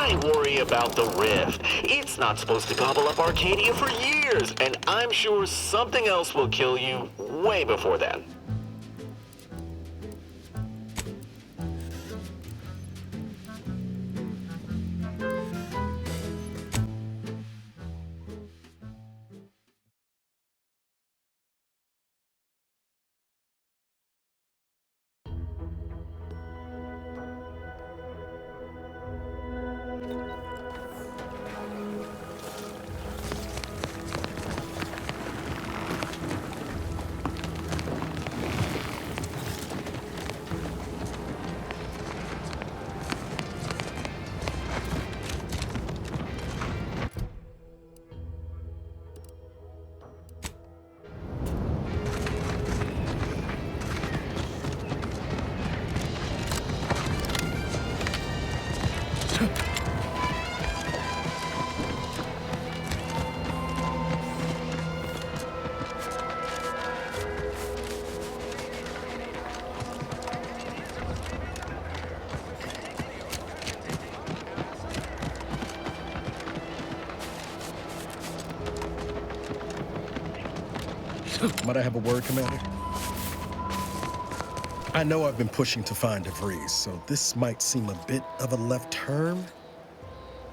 I worry about the Rift. It's not supposed to gobble up Arcadia for years, and I'm sure something else will kill you way before then. Might I have a word, Commander? I know I've been pushing to find DeVries, so this might seem a bit of a left turn,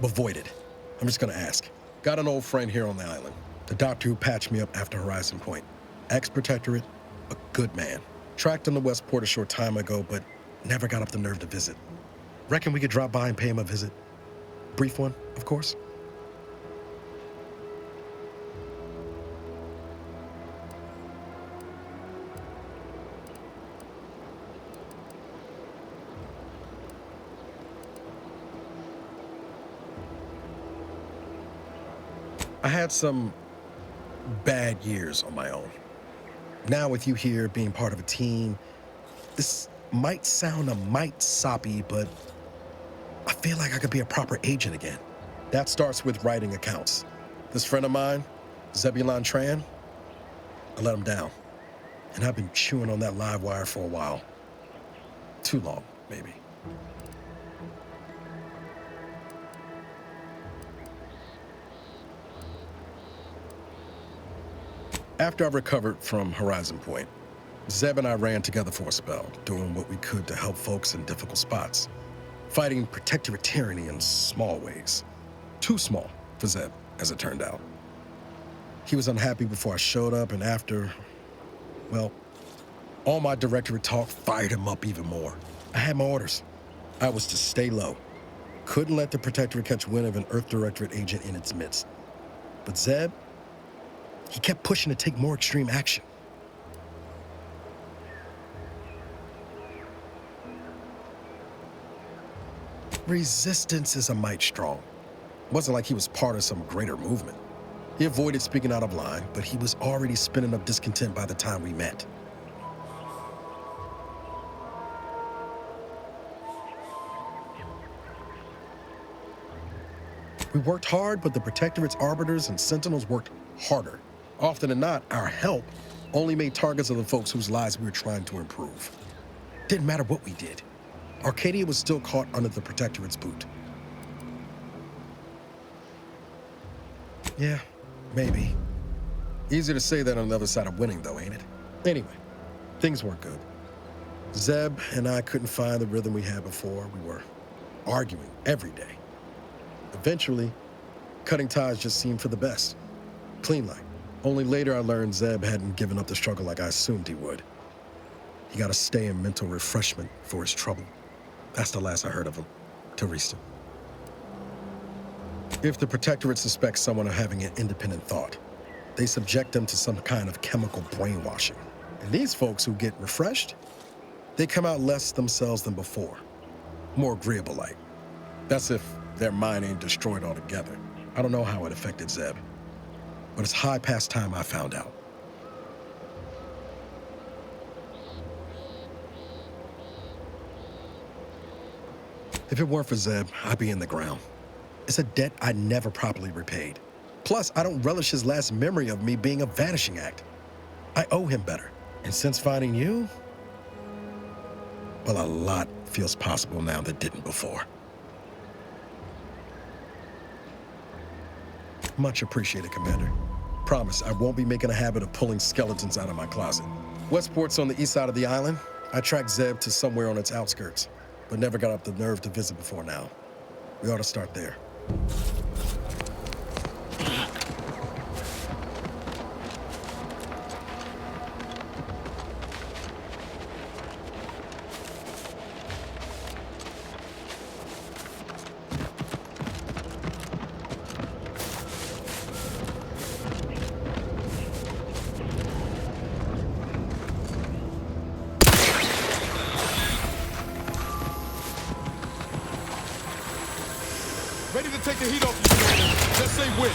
but void it. I'm just gonna ask. Got an old friend here on the island. The doctor who patched me up after Horizon Point. Ex-Protectorate, a good man. Tracked on the Westport a short time ago, but never got up the nerve to visit. Reckon we could drop by and pay him a visit? Brief one, of course. I had some bad years on my own. Now with you here being part of a team, this might sound a mite soppy, but I feel like I could be a proper agent again. That starts with writing accounts. This friend of mine, Zebulon Tran, I let him down. And I've been chewing on that live wire for a while. Too long, maybe. After I recovered from Horizon Point, Zeb and I ran together for a spell, doing what we could to help folks in difficult spots. Fighting Protectorate tyranny in small ways. Too small for Zeb, as it turned out. He was unhappy before I showed up, and after, well, all my Directorate talk fired him up even more. I had my orders. I was to stay low. Couldn't let the Protectorate catch wind of an Earth Directorate agent in its midst. But Zeb, he kept pushing to take more extreme action. Resistance is a mite strong. It wasn't like he was part of some greater movement. He avoided speaking out of line, but he was already spinning up discontent by the time we met. We worked hard, but the Protectorate's Arbiters and Sentinels worked harder. Often than not, our help only made targets of the folks whose lives we were trying to improve. Didn't matter what we did. Arcadia was still caught under the Protectorate's boot. Yeah, maybe. Easier to say that on the other side of winning, though, ain't it? Anyway, things weren't good. Zeb and I couldn't find the rhythm we had before. We were arguing every day. Eventually, cutting ties just seemed for the best. Clean like. Only later I learned Zeb hadn't given up the struggle like I assumed he would. He got to stay in mental refreshment for his trouble. That's the last I heard of him, Teresa. If the Protectorate suspects someone of having an independent thought, they subject them to some kind of chemical brainwashing. And these folks who get refreshed, they come out less themselves than before. More agreeable like. That's if their mind ain't destroyed altogether. I don't know how it affected Zeb, but it's high past time I found out. If it weren't for Zeb, I'd be in the ground. It's a debt I never properly repaid. Plus, I don't relish his last memory of me being a vanishing act. I owe him better. And since finding you, well, a lot feels possible now that didn't before. Much appreciated, Commander. Promise, I won't be making a habit of pulling skeletons out of my closet. Westport's on the east side of the island. I tracked Zeb to somewhere on its outskirts, but never got up the nerve to visit before now. We ought to start there. Ready to take the heat off you, Commander. Just say when.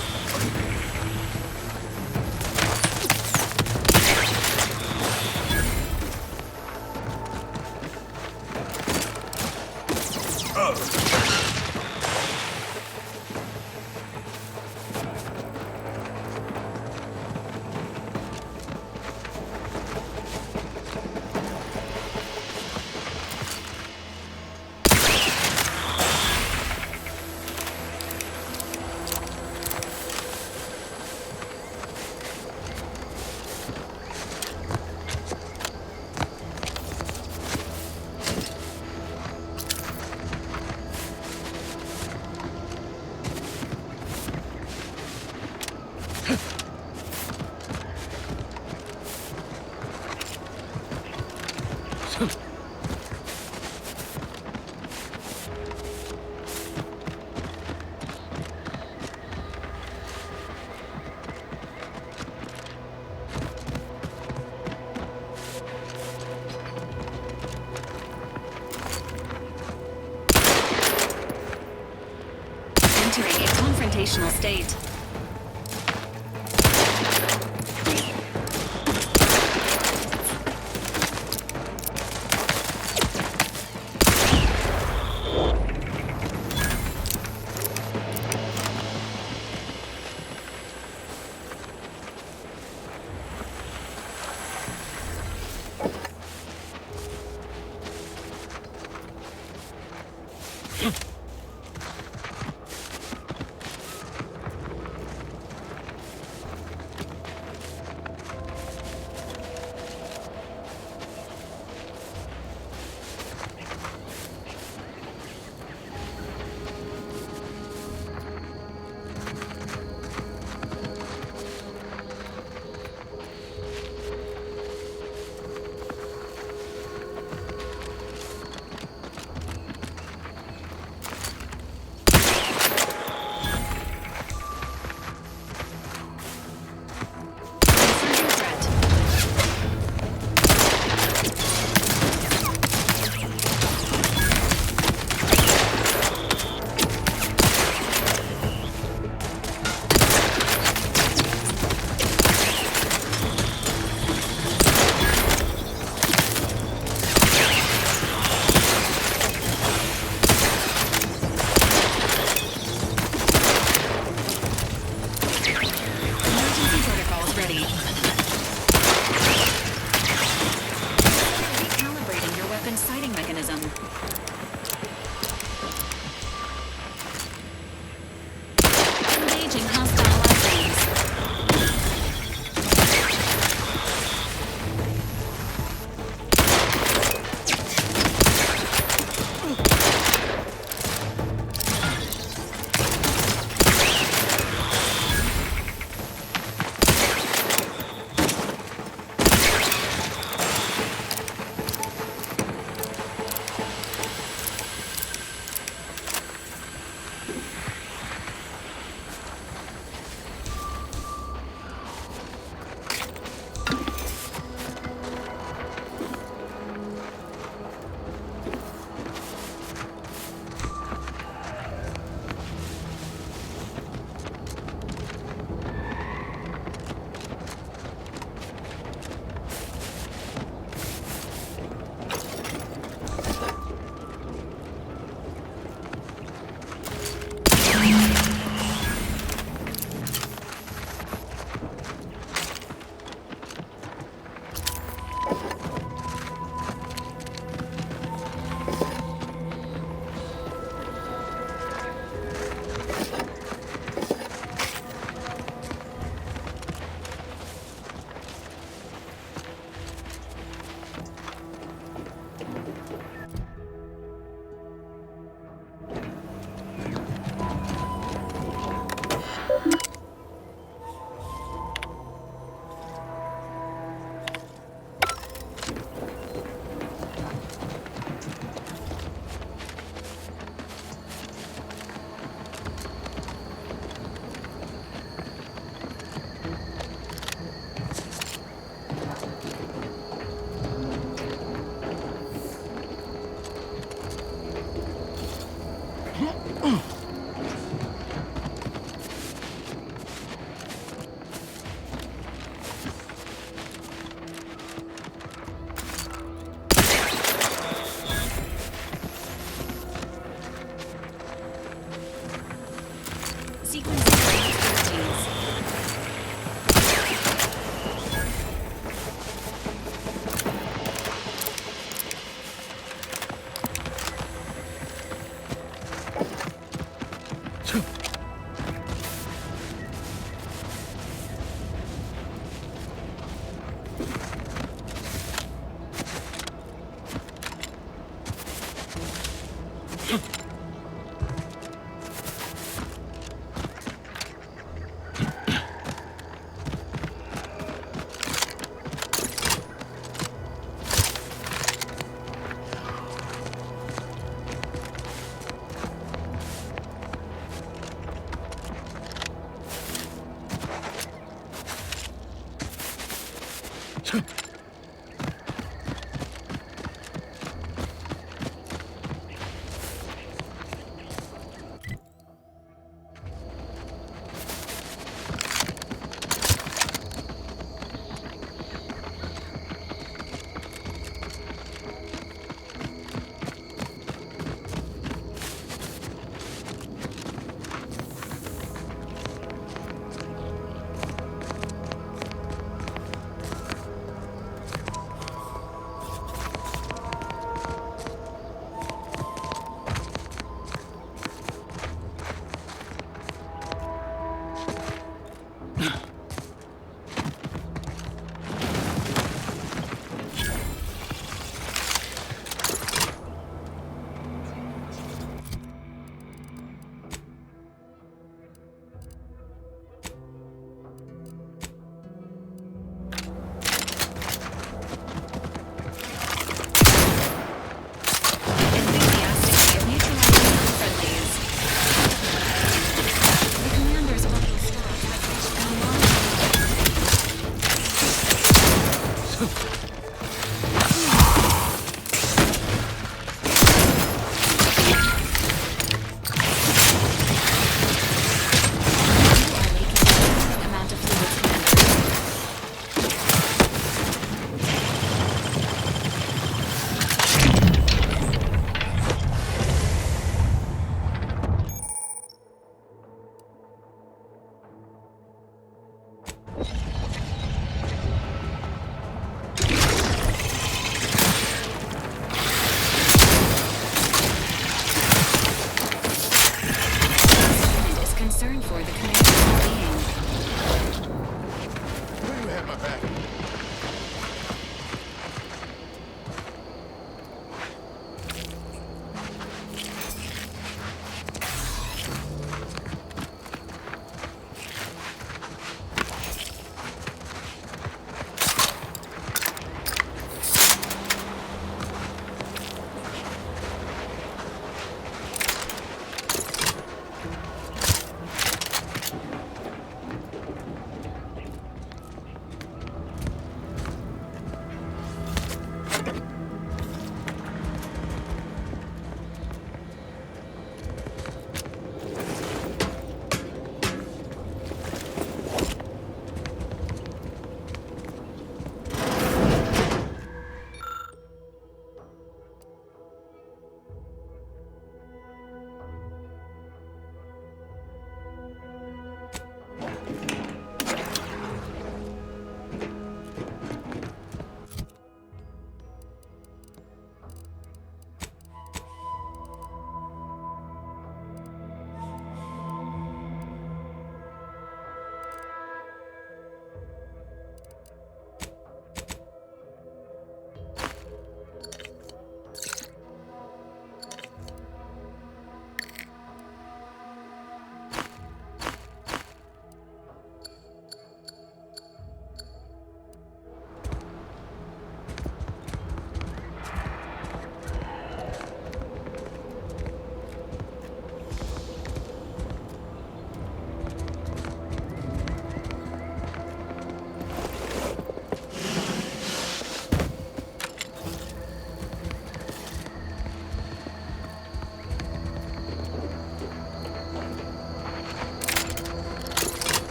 Entering a confrontational state. Sequencing activities.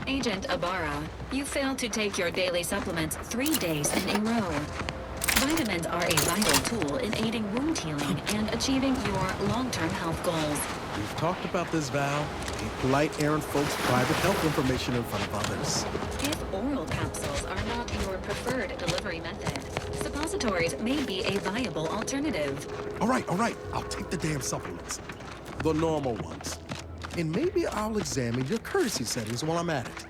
Agent Ibarra, you failed to take your daily supplements 3 days in a row. Vitamins are a vital tool in aiding wound healing and achieving your long-term health goals. We've talked about this, Val. Ain't polite airing folks' private health information in front of others. If oral capsules are not your preferred delivery method, suppositories may be a viable alternative. All right. I'll take the damn supplements. The normal ones. And maybe I'll examine your courtesy settings while I'm at it.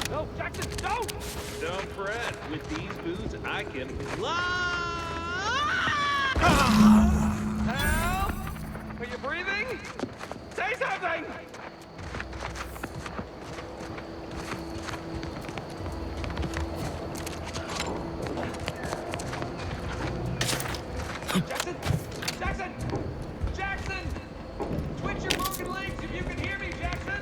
No, Jackson, don't! Don't fret. With these boots, I can fly! Help! Are you breathing? Say something! Jackson! Jackson! Jackson! Twitch your broken legs if you can hear me, Jackson!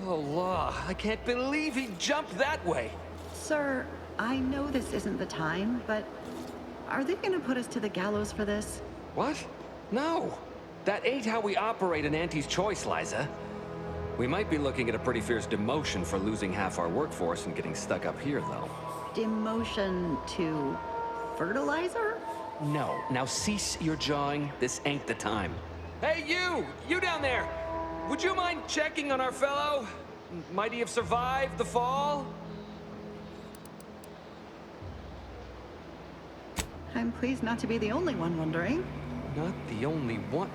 Oh, law. I can't believe he jumped that way. Sir, I know this isn't the time, but are they gonna put us to the gallows for this? What? No. That ain't how we operate in Auntie's Choice, Liza. We might be looking at a pretty fierce demotion for losing half our workforce and getting stuck up here, though. Demotion to fertilizer? No. Now cease your jawing. This ain't the time. Hey, you! You down there! Would you mind checking on our fellow? Might he have survived the fall? I'm pleased not to be the only one wondering. Not the only one.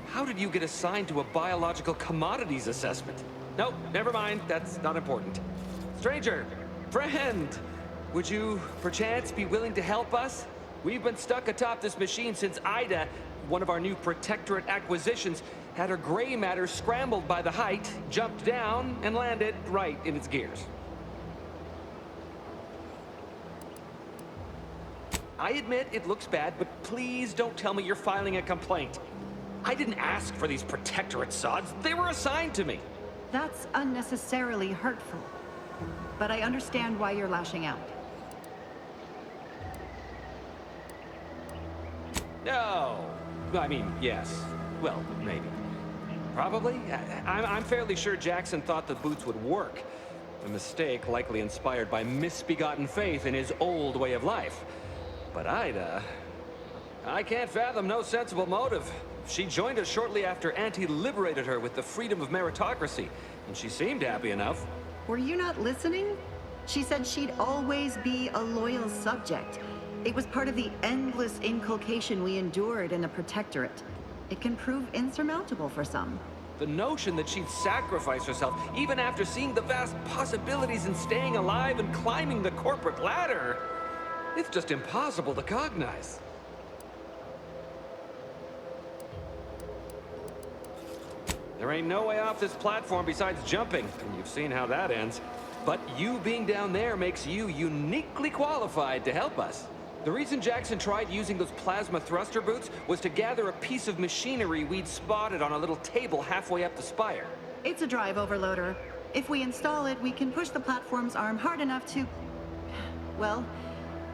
How did you get assigned to a biological commodities assessment? Nope, never mind. That's not important. Stranger, friend, would you perchance be willing to help us? We've been stuck atop this machine since Ida, one of our new Protectorate acquisitions, had her gray matter scrambled by the height, jumped down, and landed right in its gears. I admit it looks bad, but please don't tell me you're filing a complaint. I didn't ask for these Protectorate sods. They were assigned to me. That's unnecessarily hurtful. But I understand why you're lashing out. No. I mean, yes. Well, maybe. Probably. I'm fairly sure Jackson thought the boots would work. A mistake likely inspired by misbegotten faith in his old way of life. But Ida... I can't fathom no sensible motive. She joined us shortly after Auntie liberated her with the freedom of meritocracy, and she seemed happy enough. Were you not listening? She said she'd always be a loyal subject. It was part of the endless inculcation we endured in the Protectorate. It can prove insurmountable for some. The notion that she'd sacrifice herself, even after seeing the vast possibilities in staying alive and climbing the corporate ladder, it's just impossible to cognize. There ain't no way off this platform besides jumping, and you've seen how that ends. But you being down there makes you uniquely qualified to help us. The reason Jackson tried using those plasma thruster boots was to gather a piece of machinery we'd spotted on a little table halfway up the spire. It's a drive overloader. If we install it, we can push the platform's arm hard enough to... well,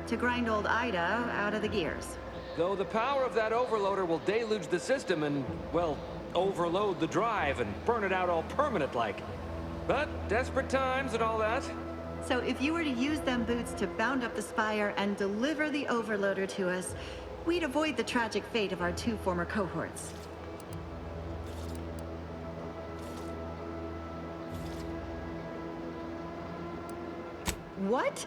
to grind old Ida out of the gears. Though the power of that overloader will deluge the system and, well, overload the drive and burn it out all permanent-like. But desperate times and all that. So if you were to use them boots to bound up the spire and deliver the overloader to us, we'd avoid the tragic fate of our 2 former cohorts. What?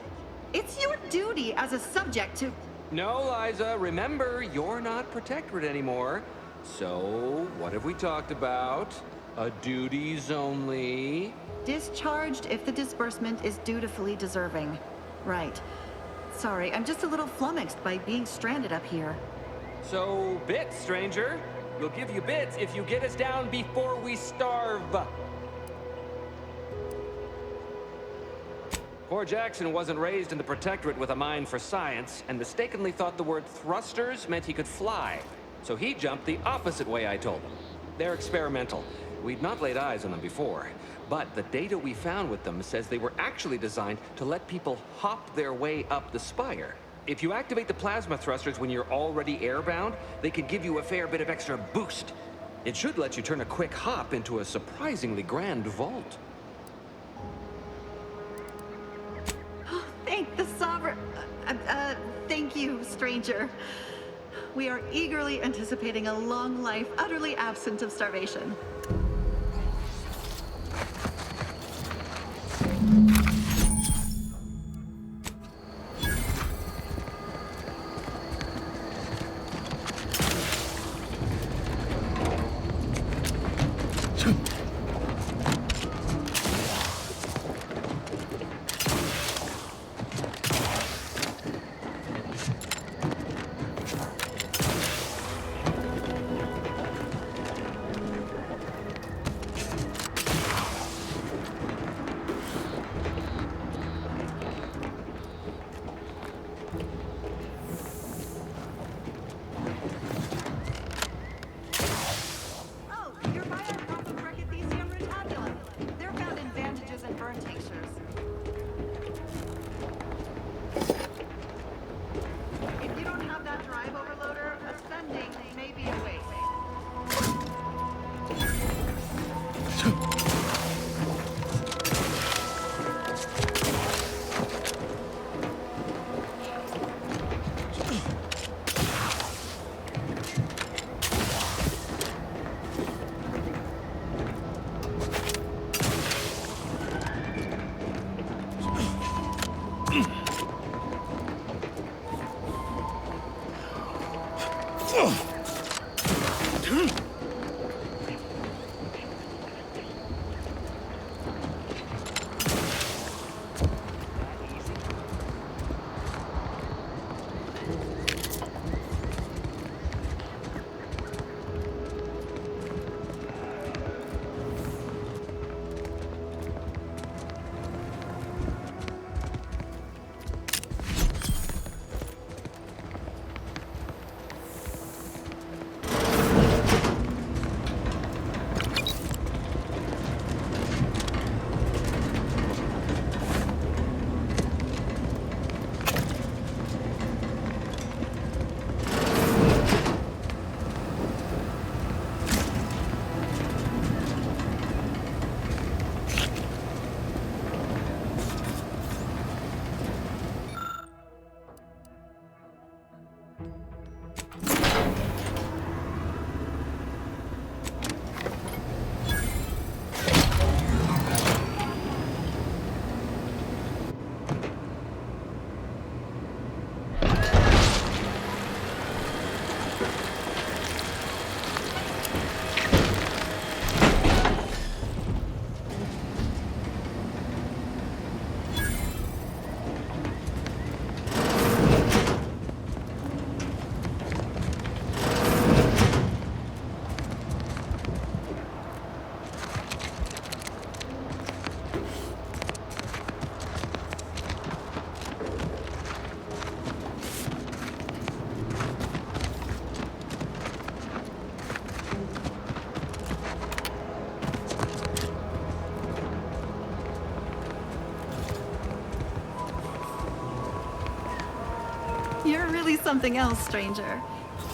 It's your duty as a subject to... No, Liza, remember, you're not Protectorate anymore. So, what have we talked about? A duties only. Discharged if the disbursement is dutifully deserving. Right. Sorry, I'm just a little flummoxed by being stranded up here. So, bits, stranger. We'll give you bits if you get us down before we starve. Poor Jackson wasn't raised in the Protectorate with a mind for science, and mistakenly thought the word thrusters meant he could fly. So he jumped the opposite way I told him. They're experimental. We'd not laid eyes on them before, but the data we found with them says they were actually designed to let people hop their way up the spire. If you activate the plasma thrusters when you're already airbound, they could give you a fair bit of extra boost. It should let you turn a quick hop into a surprisingly grand vault. Thank the Sovereign... thank you, stranger. We are eagerly anticipating a long life utterly absent of starvation. actually something else, stranger.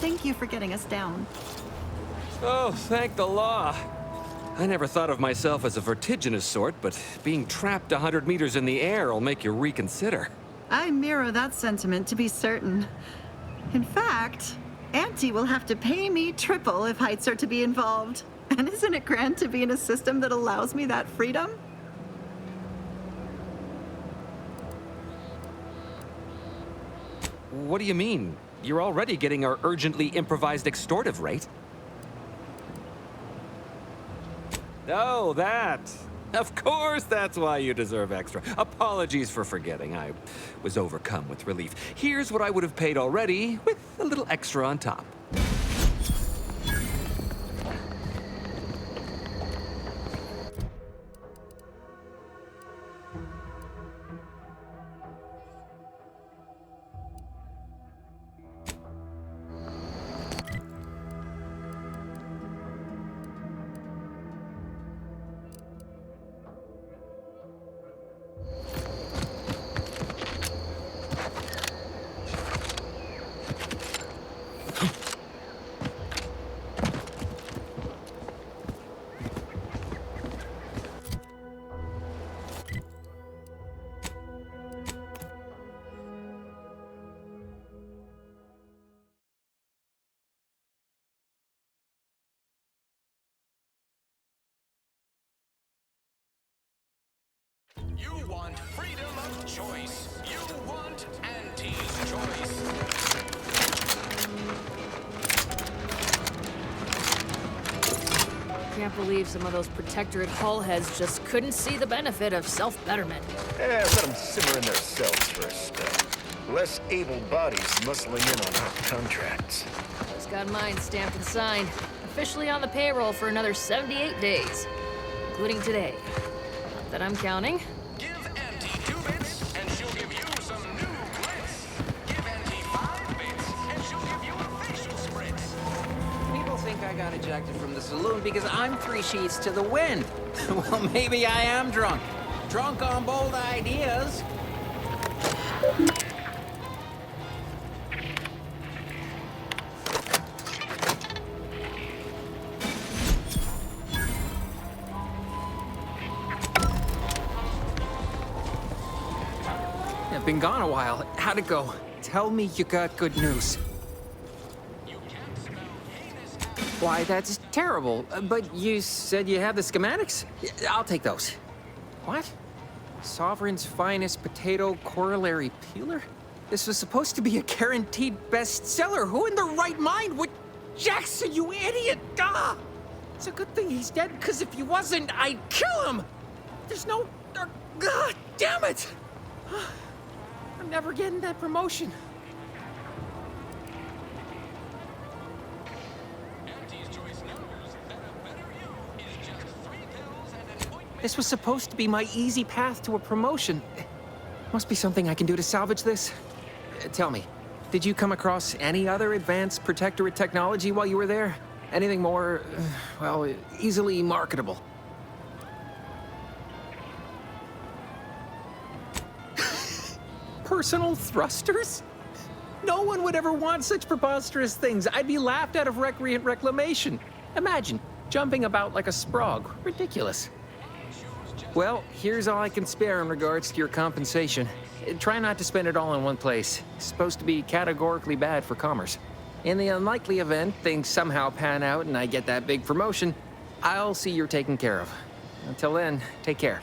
Thank you for getting us down. Oh, thank the law. I never thought of myself as a vertiginous sort, but being trapped 100 meters in the air will make you reconsider. I mirror that sentiment, to be certain. In fact, Auntie will have to pay me triple if heights are to be involved. And isn't it grand to be in a system that allows me that freedom? What do you mean? You're already getting our urgently improvised extortive rate. Oh, that. Of course that's why you deserve extra. Apologies for forgetting. I was overcome with relief. Here's what I would have paid already, with a little extra on top. You want freedom of choice. You want Auntie's choice. Can't believe some of those Protectorate hull heads just couldn't see the benefit of self-betterment. Let them simmer in their cells for a spell. Less able bodies muscling in on our contracts. Just got mine stamped and signed. Officially on the payroll for another 78 days. Including today. Not that I'm counting. Give Auntie 2 bits, and she'll give you some new grits. Give Auntie 5 bits, and she'll give you a facial spritz. People think I got ejected from the saloon because I'm 3 sheets to the wind. Well, maybe I am drunk. Drunk on bold ideas. I've been gone a while. How'd it go? Tell me you got good news. Why, that's terrible. But you said you have the schematics? I'll take those. What? Sovereign's finest potato corollary peeler? This was supposed to be a guaranteed bestseller. Who in their right mind would... Jackson, you idiot! Ah! It's a good thing he's dead, because if he wasn't, I'd kill him! There's no... God damn it! I'm never getting that promotion. This was supposed to be my easy path to a promotion. Must be something I can do to salvage this. Tell me, did you come across any other advanced Protectorate technology while you were there? Anything more, well, easily marketable? Personal thrusters? No one would ever want such preposterous things. I'd be laughed out of recreant reclamation. Imagine, jumping about like a sprog. Ridiculous. Well, here's all I can spare in regards to your compensation. Try not to spend it all in one place. It's supposed to be categorically bad for commerce. In the unlikely event things somehow pan out and I get that big promotion, I'll see you're taken care of. Until then, take care.